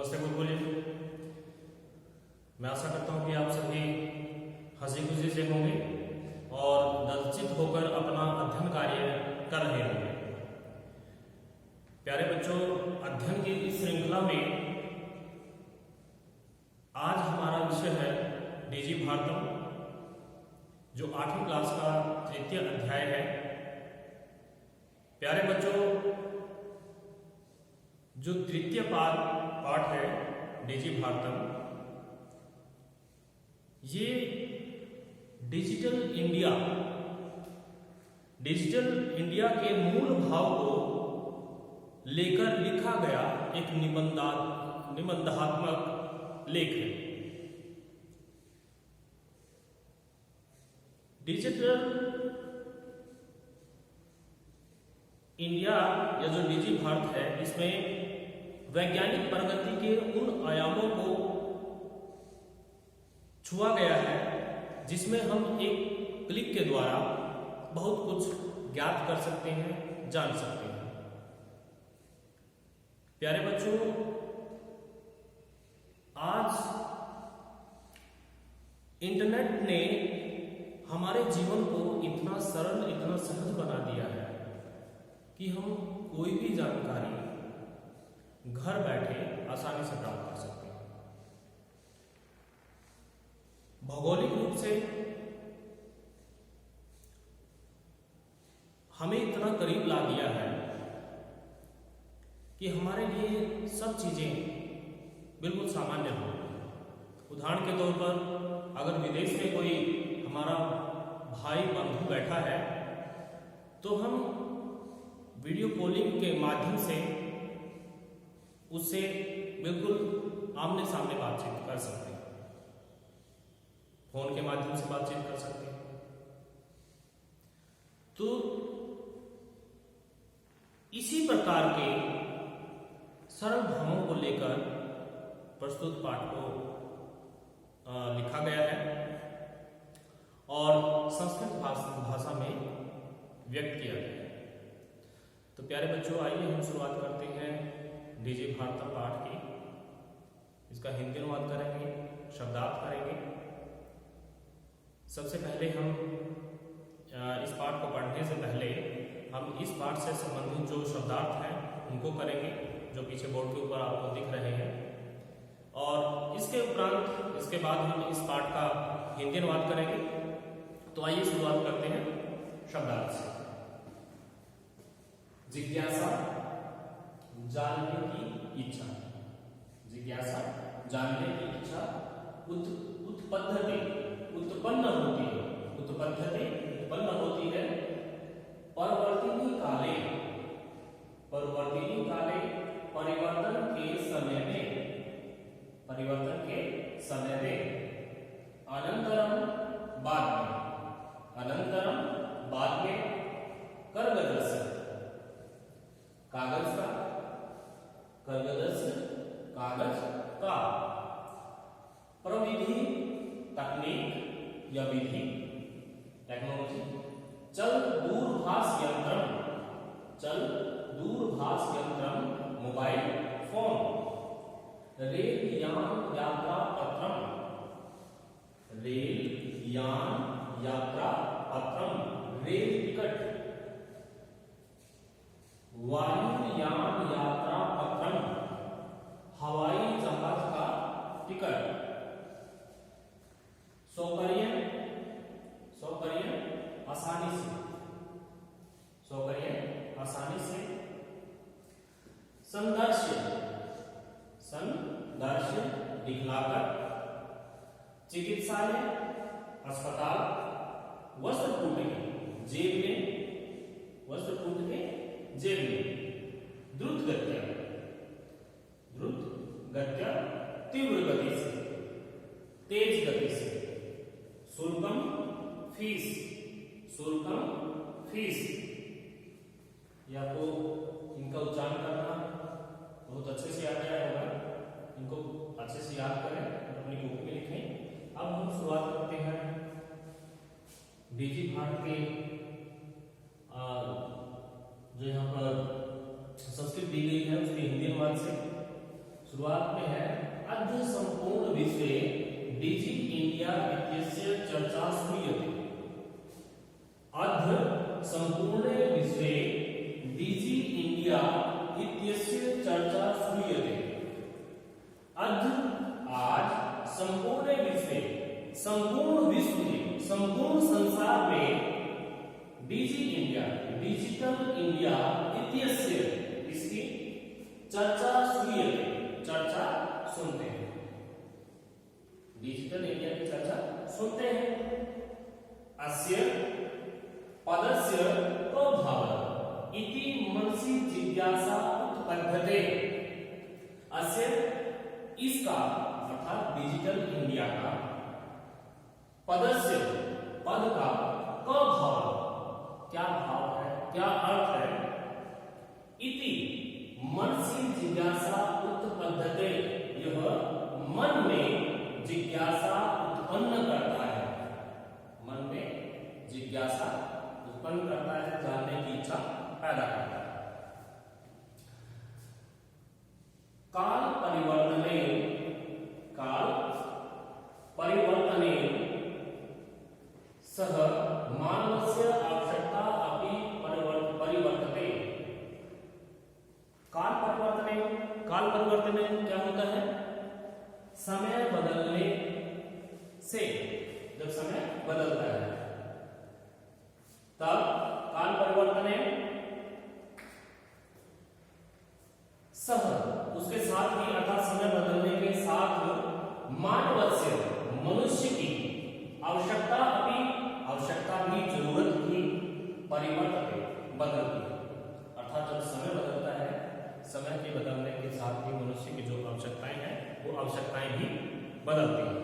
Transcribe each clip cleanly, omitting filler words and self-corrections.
नमस्ते बुलबुल, मैं आशा करता हूँ कि आप सभी हंसी खुशी से होंगे और लज्जित होकर अपना अध्ययन कार्य कर रहे होंगे। प्यारे बच्चों, अध्ययन की इस श्रृंखला में आज हमारा विषय है डीजी भारतम, जो 8वीं क्लास का तृतीय अध्याय है। प्यारे बच्चों, जो तृतीय पाठ है डीजी भारतम, ये डिजिटल इंडिया के मूल भाव को लेकर लिखा गया एक निबंधात्मक लेख है। डिजिटल इंडिया या जो डीजी भारत है, इसमें वैज्ञानिक प्रगति के उन आयामों को छुआ गया है जिसमें हम एक क्लिक के द्वारा बहुत कुछ ज्ञात कर सकते हैं, जान सकते हैं। प्यारे बच्चों, आज इंटरनेट ने हमारे जीवन को इतना सरल, इतना सहज बना दिया है कि हम कोई भी जानकारी घर बैठे आसानी से प्राप्त कर सकते हैं। भौगोलिक रूप से हमें इतना करीब ला दिया है कि हमारे लिए सब चीजें बिल्कुल सामान्य हो। उदाहरण के तौर पर, अगर विदेश में कोई हमारा भाई बंधु बैठा है तो हम वीडियो कॉलिंग के माध्यम से उससे बिल्कुल आमने सामने बातचीत कर सकते हैं, फोन के माध्यम से बातचीत कर सकते हैं। तो इसी प्रकार के सरल भावों को लेकर प्रस्तुत पाठ को लिखा गया है और संस्कृत भाषा में व्यक्त किया गया है। तो प्यारे बच्चों, आइए हम शुरुआत करते हैं डीजी भारतम पाठ की। इसका हिंदी अनुवाद करेंगे, शब्दार्थ करेंगे। सबसे पहले हम इस पाठ को पढ़ने से पहले हम इस पाठ से संबंधित जो शब्दार्थ हैं उनको करेंगे, जो पीछे बोर्ड के ऊपर आपको दिख रहे हैं। और इसके उपरांत, इसके बाद हम इस पाठ का हिंदी अनुवाद करेंगे। तो आइए शुरुआत करते हैं शब्दार्थ से। जिज्ञासा, जानने की इच्छा। जिज्ञासा, जानने की इच्छा। उत्पन्न होती है। उत्पन्न होती है। परिवर्तनीय काले, परिवर्तन के समय में। अनंतरम, बाद में। कर्गदस्य, कागज का। प्रविधि, तकनीक या विधि, टेक्नोलॉजी। चल दूरभाष यंत्रम, मोबाइल फोन। रेल यान यात्रा पत्रम, रेल टिकट। वायुयान यात्रा पत्रम, हवाई जहाज का टिकट। सौकर्य, आसानी से। संदर्श, दिखलाकर। चिकित्सालय, अस्पताल। वस्त्र कूट के जेब में। द्रुत गत्या, तीव्र गति से, तेज गति से। शुल्कम, फीस। ये आपको इनका उच्चारण करना बहुत अच्छे से याद आया होगा। इनको अच्छे से याद करें और अपनी बुक में लिखें। अब हम शुरुआत करते हैं डीजी भारत के जो यहाँ पर संस्कृत दी गई है उसके हिंदी अनुवाद से। शुरुआत में है अद्य संपूर्ण विश्वे डिजि इंडिया इत्यस्य चर्चा श्रूयते। अद्य संपूर्ण विश्वे डिजि इंडिया इत्यस्य चर्चा श्रूयते। अद्य आज संपूर्ण विश्वे, संपूर्ण विश्व में, संपूर्ण संसार में डिजि इंडिया, डिजिटल इंडिया इत्यस्य, इसकी चर्चा श्रूयते, चर्चा सुनते हैं। डिजिटल इंडिया की चर्चा सुनते हैं। अस्य पदस्य को भावः इति मनसि जिज्ञासा उत्पद्यते। अस्य, इसका अर्थात डिजिटल इंडिया का, पदस्य, पद का, क भाव, क्या भाव है, क्या अर्थ है, इति मनसि जिज्ञासा उत्पद्यते, यह मन में जिज्ञासा उत्पन्न करता है, मन में जिज्ञासा उत्पन्न करता है, जानने की इच्छा पैदा करता है। काल परिवर्तने, काल परिवर्तने सह मानवस्य आवश्यकता अपि परिवर्तते। काल परिवर्तने, काल परिवर्तने क्या होता है? समय बदलने से, जब समय बदलता है तब काल परिवर्तने सह, उसके साथ ही अर्थात समय बदलने के साथ मानवस्य, मनुष्य की आवश्यकता अपनी, आवश्यकता भी, जरूरत भी परिवर्तते, बदलती है। अर्थात जब समय बदलता है, समय के बदलने के साथ ही मनुष्य की जो आवश्यकताएं हैं वो आवश्यकताएं भी बदलती हैं।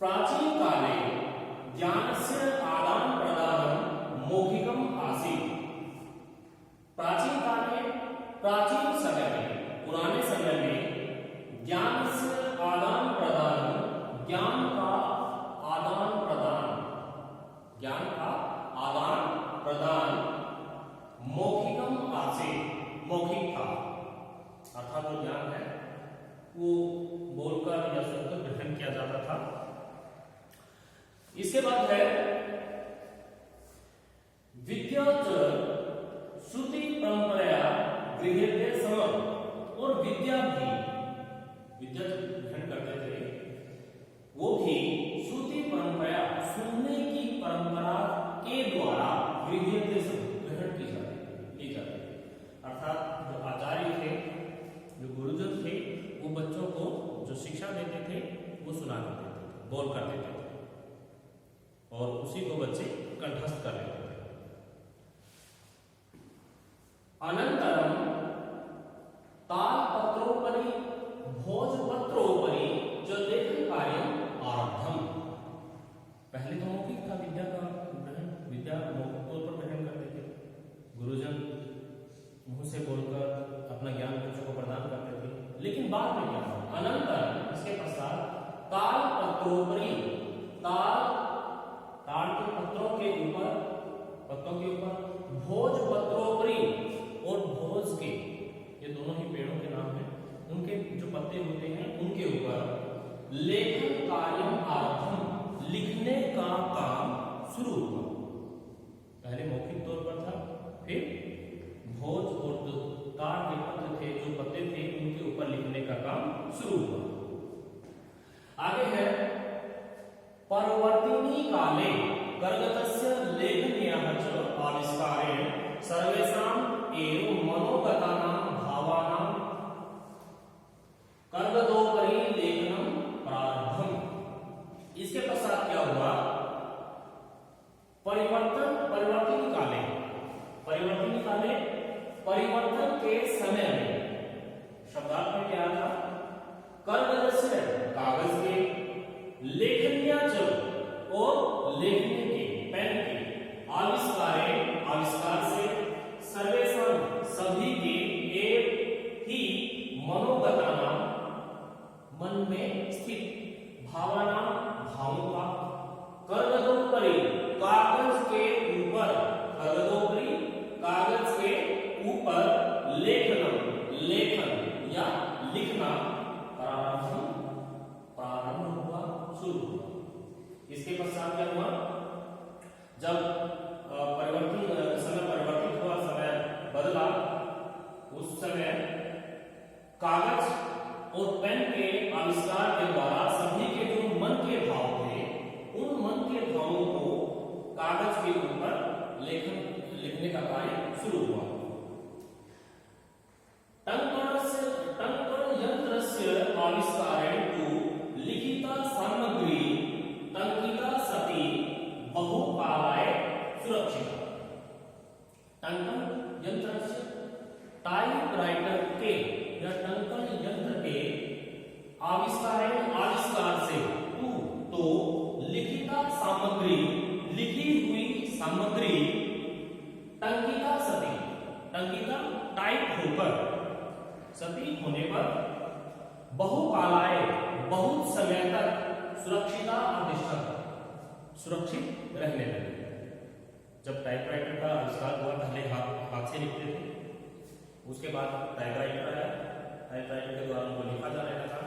प्राचीन काले ज्ञानस्य आदान प्रदानं मौखिकम् आसीत्। प्राचीन काल में, प्राचीन समय में, पुराने समय में ज्ञान से आदान प्रदान, ज्ञान का आदान प्रदान, ज्ञान का आदान प्रदान मौखिकम आसीत्, मौखिक था, अर्थात वो ज्ञान है वो बोलकर या सुनकर ग्रहण किया जाता था। इसके बाद है विद्या श्रुति परंपरा गृह्यते स्म, और विद्या भी, विद्या जब ग्रहण करते थे वो भी श्रुति परंपरा, सुनने की परंपरा के द्वारा गृह्यते स्म, ग्रहण की जाती, ली जाती। अर्थात जो आचार्य थे, जो गुरुजन थे, वो बच्चों को जो शिक्षा देते थे वो सुना देते थे, बोल कर देते थे, और उसी को बच्चे कंठस्थ कर लेते थे। अनंतरम तालपत्रोपरि भोजपत्रोपरि च लेखन कार्यम आरब्धम। पहले तो मौखिक था विद्या का ग्रहण, विद्या मौखिक तौर पर ग्रहण करते थे, गुरुजन मुंह से बोलकर अपना ज्ञान बच्चों को प्रदान करते थे। लेकिन बाद में क्या हुआ? अनंतर, इसके पश्चात तालपत्रोपरि, ताल के पत्रों के ऊपर, पत्तों के ऊपर, भोजपत्रोपरि, और भोज के, ये दोनों ही पेड़ों के नाम हैं, उनके जो पत्ते होते हैं उनके ऊपर लेखन कार्यम आरब्धम, लिखने का काम शुरू हुआ। पहले मौखिक तौर पर था, फिर भोज और जो ताड़ के पत्ते थे, जो पत्ते थे, उनके ऊपर लिखने का काम शुरू हुआ। आगे है परवर्तिनी काले कर्गतस्य लेखन्याः च आविष्कारेण सर्वेषां एवं मनोगतानां भावानां कर्गदोपरि लेखनम प्रारब्धम। इसके पश्चात क्या हुआ? परिवर्तन काले, परिवर्तन के समय में, शब्दार्थ में क्या था? कर्गदस्य, कागज के, लेखन्या च, और लेखने के, पेन के, आविष्कार से, सर्वेषां, सभी के, एक ही, मनोगताना, मन में स्थित, भावना, भावों का, कर्गदोपरि, कागज के ऊपर, कर्गदोपरि, कागज के ऊपर, लेखन, इसके पश्चात क्या हुआ, जब समय परिवर्तित हुआ, समय बदला, उस समय कागज और पेन के आविष्कार के द्वारा सभी के जो मन के भाव थे, उन मन के भावों को कागज के ऊपर लिखने का कार्य शुरू हुआ। टंकण यंत्रस्य आविष्कारेण तु लिखिता सामग्री टंकिता सती बहुकालाय सुरक्षिता। टंकण यंत्रस्य, टाइपराइटर के या टंकण यंत्र के आविष्कार से तो लिखिता सामग्री, लिखी हुई सामग्री टंकिता सती, टंकिता टाइप होकर, सती होने पर बहुकालाय बहुत समय तक सुरक्षिता अधिष्ठित, सुरक्षित रहने लगे। जब टाइपराइटर का आविष्कार हुआ, पहले हाथ से लिखते थे, उसके बाद टाइपराइटर आया, टाइपराइटर के द्वारा उनको लिखा जाने लगा,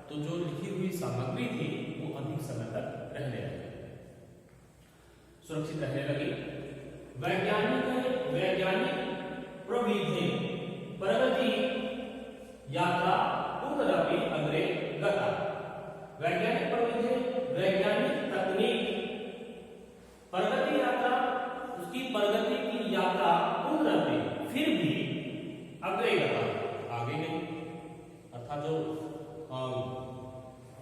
तो जो लिखी हुई सामग्री थी वो अधिक समय तक रहने लगी, सुरक्षित रहने लगी। वैज्ञानिक प्रविधि प्रगति यात्रा पुनरपि अग्रे गता। वैज्ञानिक प्रविधि, वैज्ञानिक तकनीक, प्रगति यात्रा, उसकी प्रगति की यात्रा पुनरपि, फिर भी अग्रे गता, आगे गई। अर्थात जो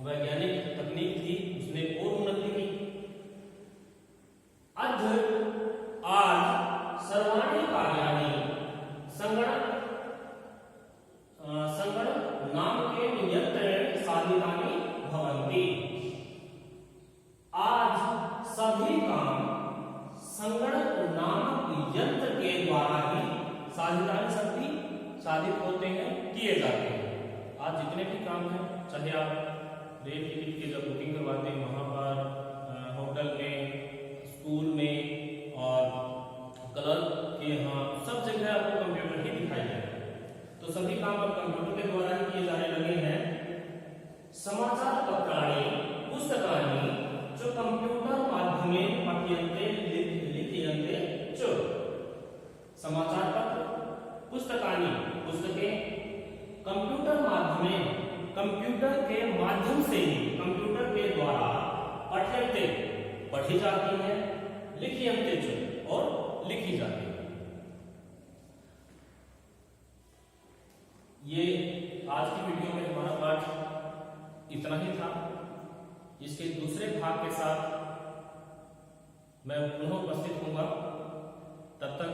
वैज्ञानिक तकनीक थी उसने और उन्नति की। आज सर्वाणि कार्याणि संगणक नाम के यंत्रेण साधितानि भवन्ति। आज सभी काम संगणक नामक यंत्र के द्वारा ही साधित होते हैं, किए जाते हैं। आज जितने भी काम हैं, चाहे आप रेल टिकट की जब बुकिंग करवाते हैं वहां पर, होटल में, स्कूल में और क्लर्क के यहाँ, सब जगह आपको कंप्यूटर ही दिखाई जाए। तो सभी काम अब कंप्यूटर के द्वारा ही किए जाने लगे हैं। समाचार पत्राणि पुस्तकानि जो कंप्यूटर माध्यमेन पठ्यन्ते लिख्यन्ते च। समाचार पत्र, पुस्तकानि, पुस्तकें कंप्यूटर माध्यमेन, कंप्यूटर के माध्यम से ही, कंप्यूटर के द्वारा पठ्यन्ते, पढ़ी जाती है, लिख्यन्ते च, और लिखी जाती है। ये आज की वीडियो में हमारा पाठ इतना ही था। इसके दूसरे भाग के साथ मैं पुनः उपस्थित होऊंगा। तब तक